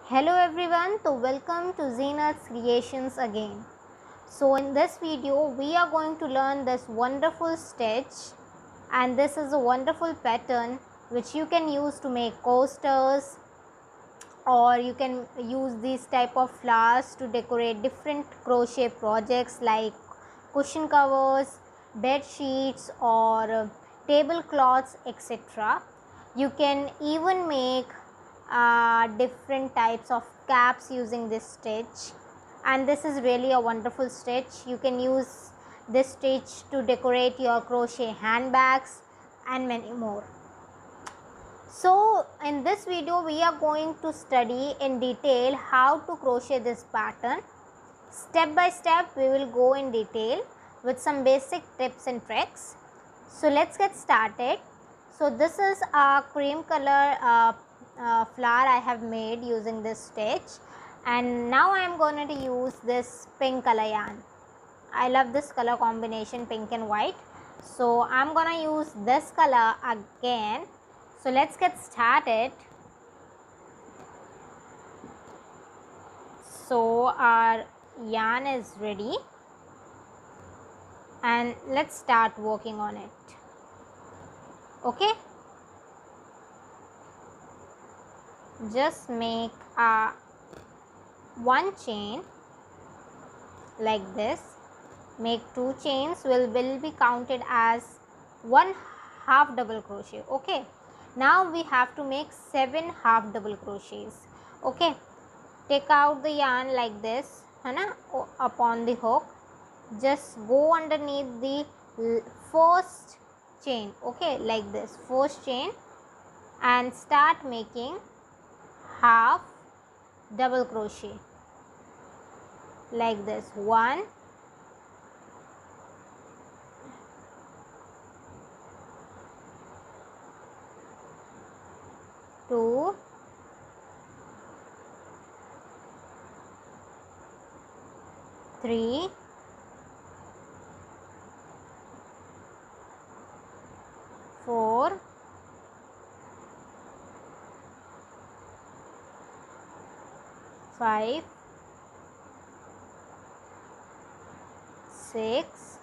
Hello everyone, welcome to Zenith's Creations again. So in this video we are going to learn this wonderful stitch, and this is a wonderful pattern which you can use to make coasters, or you can use these type of flowers to decorate different crochet projects like cushion covers, bed sheets, or tablecloths, etc. You can even make different types of caps using this stitch, and this is really a wonderful stitch. You can use this stitch to decorate your crochet handbags and many more. So in this video we are going to study in detail how to crochet this pattern. Step by step we will go in detail with some basic tips and tricks. So let's get started. So this is a cream color flower I have made using this stitch, and now I am going to use this pink color yarn. I love this color combination, pink and white. So I am going to use this color again. So let's get started. So our yarn is ready and let's start working on it. Okay, just make a one chain like this. Make two chains, will be counted as one half double crochet. Okay, now we have to make 7 half double crochets. Okay, take out the yarn like this, upon the hook. Just go underneath the first chain, okay, like this, first chain, and start making half double crochet like this. 1, 2, 3, 4, 5, 6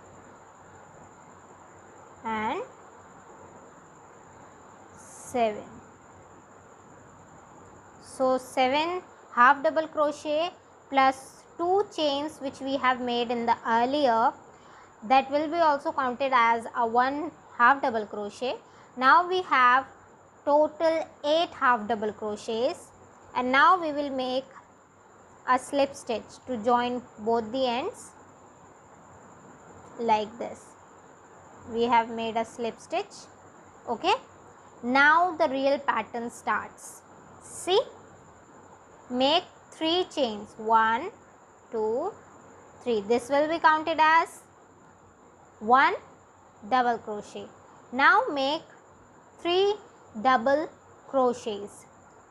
and 7. So 7 half double crochet plus 2 chains which we have made in the earlier, that will be also counted as a 1 half double crochet. Now we have total 8 half double crochets, and now we will make a slip stitch to join both the ends like this. We have made a slip stitch. Okay, now the real pattern starts. See, make 3 chains, 1, 2, 3. This will be counted as 1 double crochet. Now make 3 double crochets.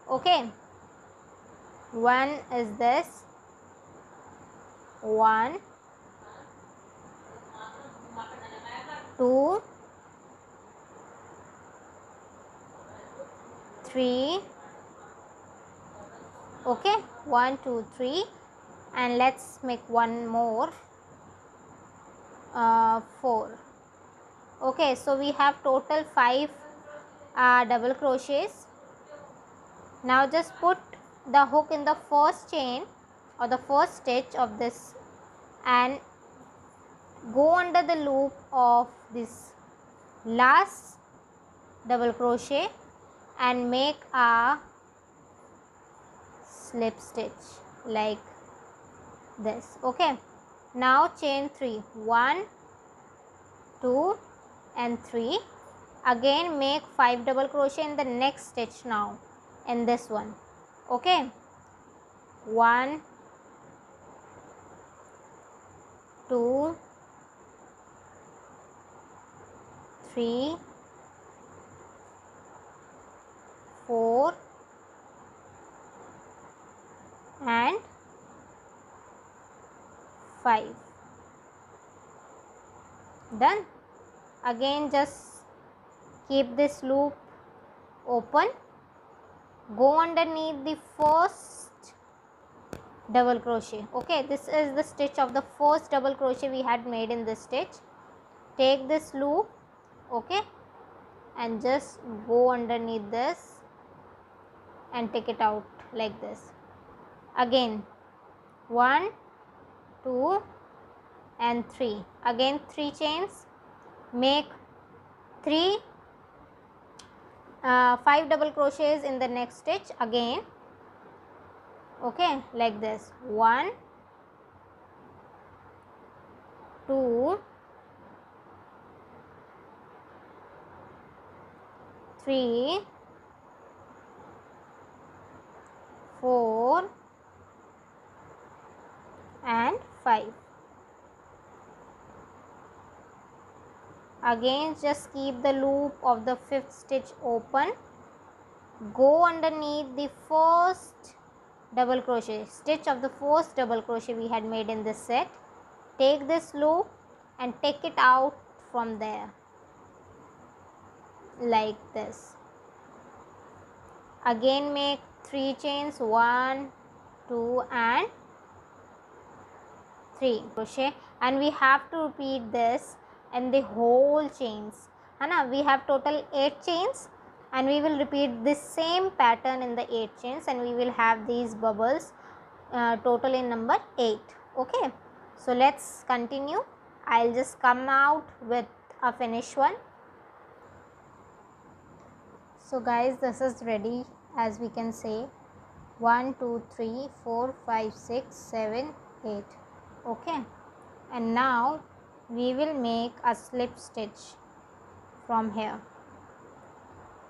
Okay, one is this, 1, 2, 3. Okay, 1, 2, 3, and let's make one more, 4. Okay, so we have total 5 double crochets. Now just put the hook in the first chain or the first stitch of this and go under the loop of this last double crochet and make a slip stitch like this. Okay, now chain 3, 1, 2 and 3. Again make 5 double crochet in the next stitch now in this one. Okay, 1, 2, 3, 4 and 5. Done. Again just keep this loop open, go underneath the first double crochet. Okay, this is the stitch of the first double crochet we had made in this stitch. Take this loop, okay, and just go underneath this and take it out like this. Again 1, 2 and 3. Again 3 chains. Make 5 double crochets in the next stitch again. Okay, like this. 1, 2, 3, 4 and 5. Again just keep the loop of the 5th stitch open. Go underneath the first double crochet, stitch of the first double crochet we had made in this set. Take this loop and take it out from there like this. Again make 3 chains, 1, 2 and 3 crochet, and we have to repeat this in the whole chains. We have total 8 chains, and we will repeat this same pattern in the 8 chains, and we will have these bubbles total in number 8. Okay, so let's continue. I'll just come out with a finished one. So guys, this is ready. As we can say, 1, 2, 3, 4, 5, 6, 7, 8. Okay, and now we will make a slip stitch from here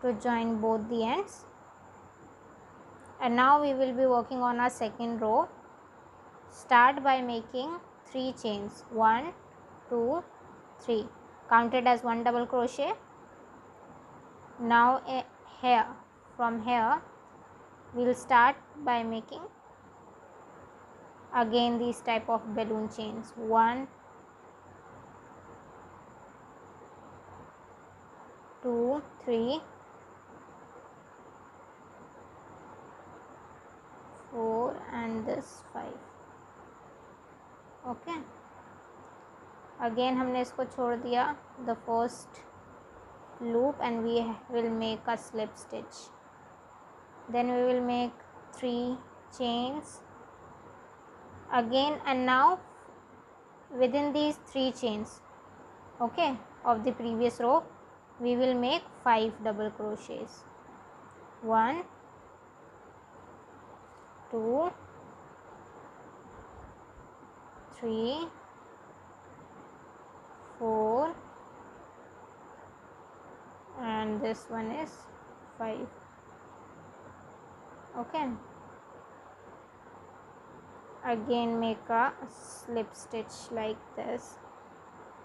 to join both the ends. And now we will be working on our second row. Start by making 3 chains, 1, 2, 3, counted as 1 double crochet. Now here, from here we will start by making again these type of balloon chains, 1, 2, 3, 4 and this 5. Okay, again हमने इसको छोड़ दिया the first loop, and we will make a slip stitch. Then we will make 3 chains again, and now within these 3 chains, okay, of the previous row we will make 5 double crochets. 1, 2, 3, 4 and this one is 5. Okay, again make a slip stitch like this.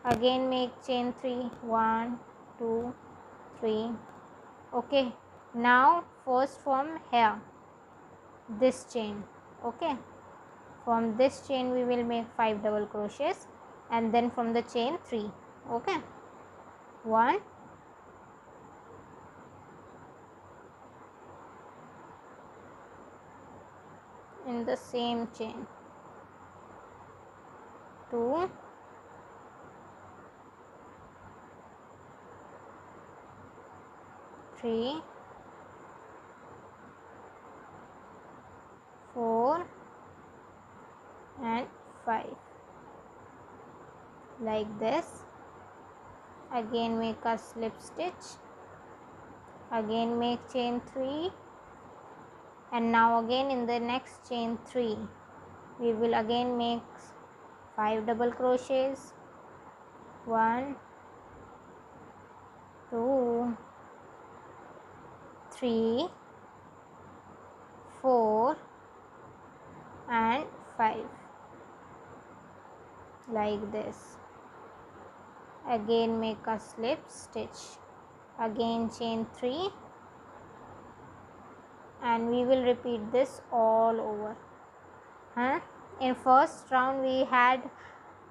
Again make chain 3, 1, 2, 3. Okay, now first from here this chain. Okay, from this chain we will make 5 double crochets, and then from the chain 3. Okay, 1, in the same chain, 2, 3, 4 and 5 like this. Again make a slip stitch, again make chain 3, and now again in the next chain 3 we will again make 5 double crochets, 1, 2, 3, 4 and 5 like this. Again make a slip stitch, again chain 3, and we will repeat this all over. In first round we had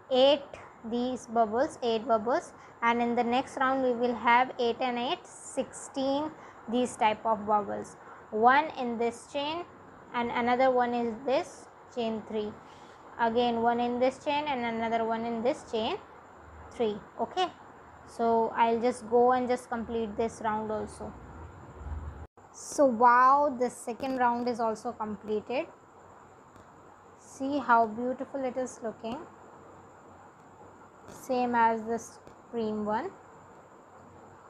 8 these bubbles, 8 bubbles, and in the next round we will have 8 and 8, 16 these type of bubbles. One in this chain and another one is this chain 3, again one in this chain and another one in this chain 3. Okay, so I'll just go and just complete this round also. So wow, the second round is also completed. See how beautiful it is looking, same as this cream one.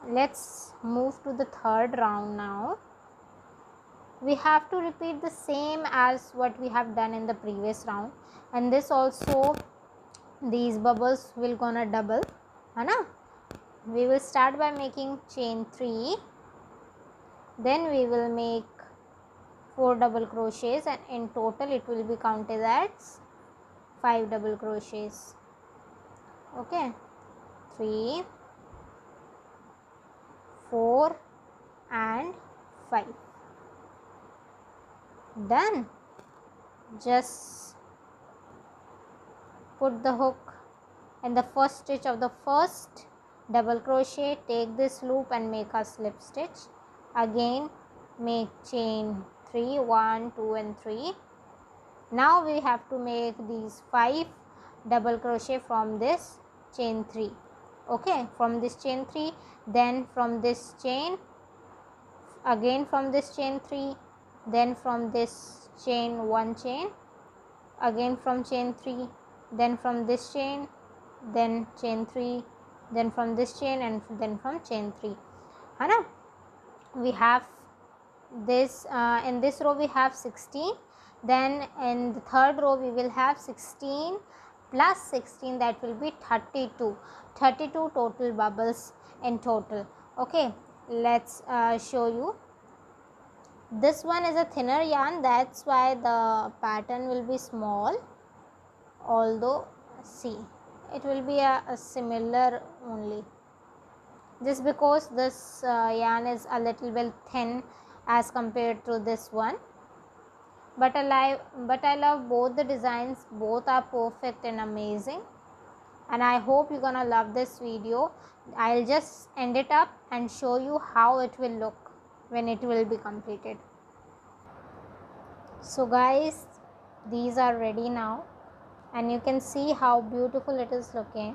Let's move to the third round now. We have to repeat the same as what we have done in the previous round, and this also, these bubbles will gonna double, है ना? We will start by making chain 3, then we will make 4 double crochets, and in total it will be counted as 5 double crochets. Okay, 3, 4 and 5. Done. Just put the hook in the first stitch of the first double crochet, take this loop and make a slip stitch. Again make chain 3, 1, 2 and 3. Now we have to make these 5 double crochet from this chain 3. Okay, from this chain 3, then from this chain, again from this chain 3, then from this chain 1 chain, again from chain 3, then from this chain, then chain 3, then from this chain, and then from chain 3. है ना? We have this in this row we have 16, then in the third row we will have 16 plus 16, that will be 32 total bubbles in total. Okay, let's show you. This one is a thinner yarn, that's why the pattern will be small, although see it will be a similar only, just because this yarn is a little bit thin as compared to this one. But I love both the designs, both are perfect and amazing, and I hope you're gonna love this video. I'll just end it up and show you how it will look when it will be completed. So guys, these are ready now, and you can see how beautiful it is looking.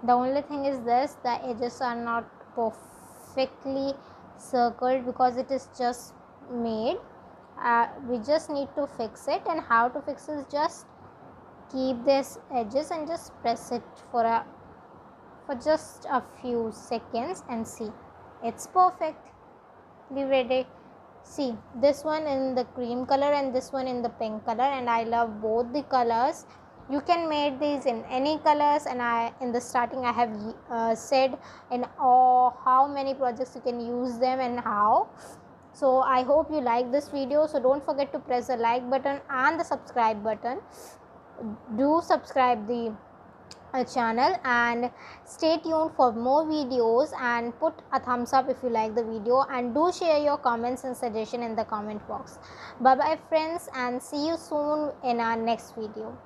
The only thing is this, the edges are not perfectly circled because it is just made. We just need to fix it, and how to fix is just keep this edges and just press it for just a few seconds, and see it's perfectly ready. See, this one in the cream color and this one in the pink color, and I love both the colors. You can make these in any colors, and in the starting I have said in how many projects you can use them and how. So I hope you like this video. So don't forget to press the like button and the subscribe button. Do subscribe the channel and stay tuned for more videos, and put a thumbs up if you like the video, and do share your comments and suggestion in the comment box. Bye bye friends, and see you soon in our next video.